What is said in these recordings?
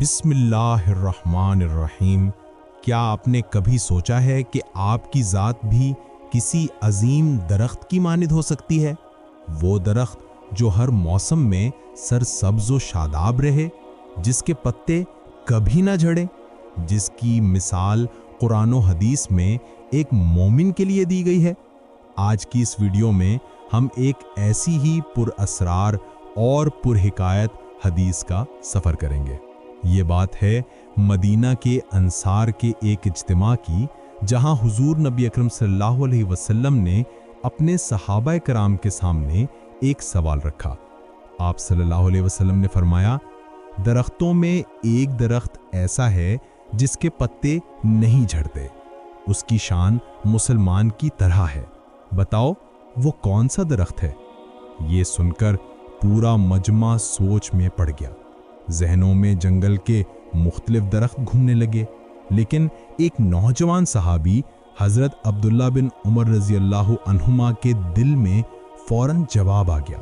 بسم اللہ الرحمن الرحیم۔ کیا آپ نے کبھی سوچا ہے کہ آپ کی ذات بھی کسی عظیم درخت کی مانند ہو سکتی ہے؟ وہ درخت جو ہر موسم میں سرسبز و شاداب رہے، جس کے پتے کبھی نہ جھڑیں، جس کی مثال قرآن و حدیث میں ایک مومن کے لیے دی گئی ہے۔ آج کی اس ویڈیو میں ہم ایک ایسی ہی پر اسرار اور پر حکایت حدیث کا سفر کریں گے۔ یہ بات ہے مدینہ کے انصار کے ایک اجتماع کی، جہاں حضور نبی اکرم صلی اللہ علیہ وسلم نے اپنے صحابہ کرام کے سامنے ایک سوال رکھا۔ آپ صلی اللہ علیہ وسلم نے فرمایا، درختوں میں ایک درخت ایسا ہے جس کے پتے نہیں جھڑتے، اس کی شان مسلمان کی طرح ہے، بتاؤ وہ کون سا درخت ہے؟ یہ سن کر پورا مجمع سوچ میں پڑ گیا۔ ذہنوں میں جنگل کے مختلف درخت گھومنے لگے، لیکن ایک نوجوان صحابی حضرت عبداللہ بن عمر رضی اللہ عنہما کے دل میں فوراً جواب آ گیا۔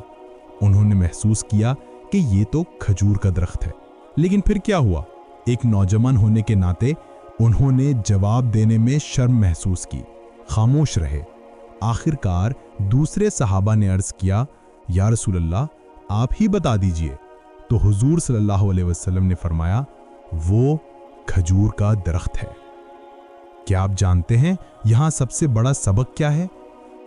انہوں نے محسوس کیا کہ یہ تو کھجور کا درخت ہے۔ لیکن پھر کیا ہوا؟ ایک نوجوان ہونے کے ناطے انہوں نے جواب دینے میں شرم محسوس کی، خاموش رہے۔ آخرکار دوسرے صحابہ نے عرض کیا، یا رسول اللہ، آپ ہی بتا دیجئے۔ تو حضور صلی اللہ علیہ وسلم نے فرمایا، وہ کھجور کا درخت ہے۔ کیا آپ جانتے ہیں یہاں سب سے بڑا سبق کیا ہے؟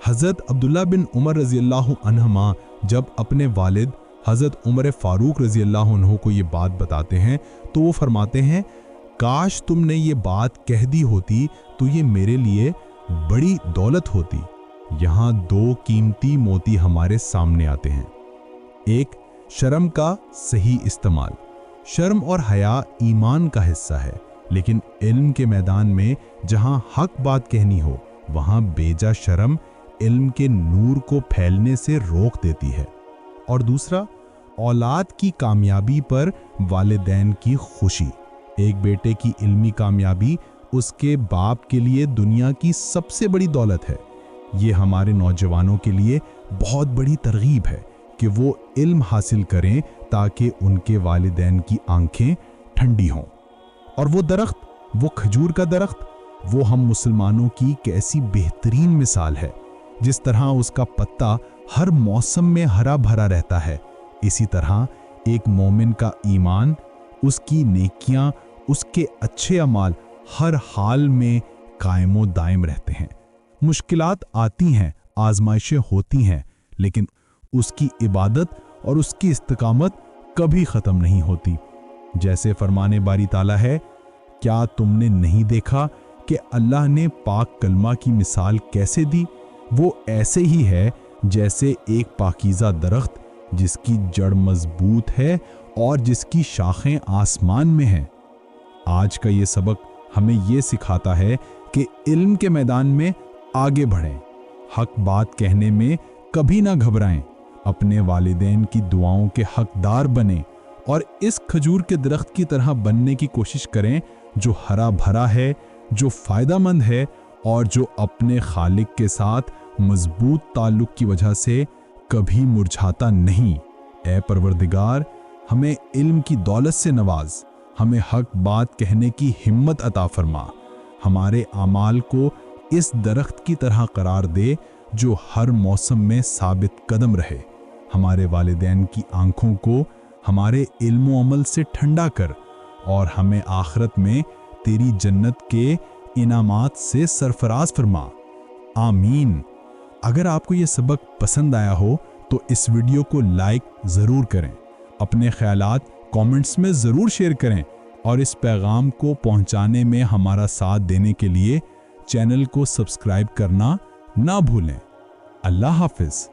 حضرت عبداللہ بن عمر رضی اللہ عنہما جب اپنے والد حضرت عمر فاروق رضی اللہ عنہ کو یہ بات بتاتے ہیں تو وہ فرماتے ہیں، کاش تم نے یہ بات کہہ دی ہوتی تو یہ میرے لیے بڑی دولت ہوتی۔ یہاں دو قیمتی موتی ہمارے سامنے آتے ہیں۔ ایک، شرم کا صحیح استعمال۔ شرم اور حیا ایمان کا حصہ ہے، لیکن علم کے میدان میں جہاں حق بات کہنی ہو، وہاں بیجا شرم علم کے نور کو پھیلنے سے روک دیتی ہے۔ اور دوسرا، اولاد کی کامیابی پر والدین کی خوشی۔ ایک بیٹے کی علمی کامیابی اس کے باپ کے لیے دنیا کی سب سے بڑی دولت ہے۔ یہ ہمارے نوجوانوں کے لیے بہت بڑی ترغیب ہے کہ وہ علم حاصل کریں تاکہ ان کے والدین کی آنکھیں ٹھنڈی ہوں۔ اور وہ درخت، وہ کھجور کا درخت، وہ ہم مسلمانوں کی کیسی بہترین مثال ہے۔ جس طرح اس کا پتا ہر موسم میں ہرا بھرا رہتا ہے، اسی طرح ایک مومن کا ایمان، اس کی نیکیاں، اس کے اچھے اعمال ہر حال میں قائم و دائم رہتے ہیں۔ مشکلات آتی ہیں، آزمائشیں ہوتی ہیں، لیکن اس کی عبادت اور اس کی استقامت کبھی ختم نہیں ہوتی۔ جیسے فرمانے باری تعالیٰ ہے، کیا تم نے نہیں دیکھا کہ اللہ نے پاک کلمہ کی مثال کیسے دی؟ وہ ایسے ہی ہے جیسے ایک پاکیزہ درخت جس کی جڑ مضبوط ہے اور جس کی شاخیں آسمان میں ہیں۔ آج کا یہ سبق ہمیں یہ سکھاتا ہے کہ علم کے میدان میں آگے بڑھیں، حق بات کہنے میں کبھی نہ گھبرائیں، اپنے والدین کی دعاؤں کے حقدار بنیں اور اس کھجور کے درخت کی طرح بننے کی کوشش کریں جو ہرا بھرا ہے، جو فائدہ مند ہے اور جو اپنے خالق کے ساتھ مضبوط تعلق کی وجہ سے کبھی مرجھاتا نہیں۔ اے پروردگار، ہمیں علم کی دولت سے نواز، ہمیں حق بات کہنے کی ہمت عطا فرما، ہمارے اعمال کو اس درخت کی طرح قرار دے جو ہر موسم میں ثابت قدم رہے۔ ہمارے والدین کی آنکھوں کو ہمارے علم و عمل سے ٹھنڈا کر اور ہمیں آخرت میں تیری جنت کے انعامات سے سرفراز فرما، آمین۔ اگر آپ کو یہ سبق پسند آیا ہو تو اس ویڈیو کو لائک ضرور کریں، اپنے خیالات کامنٹس میں ضرور شیئر کریں اور اس پیغام کو پہنچانے میں ہمارا ساتھ دینے کے لیے چینل کو سبسکرائب کرنا نہ بھولیں۔ اللہ حافظ۔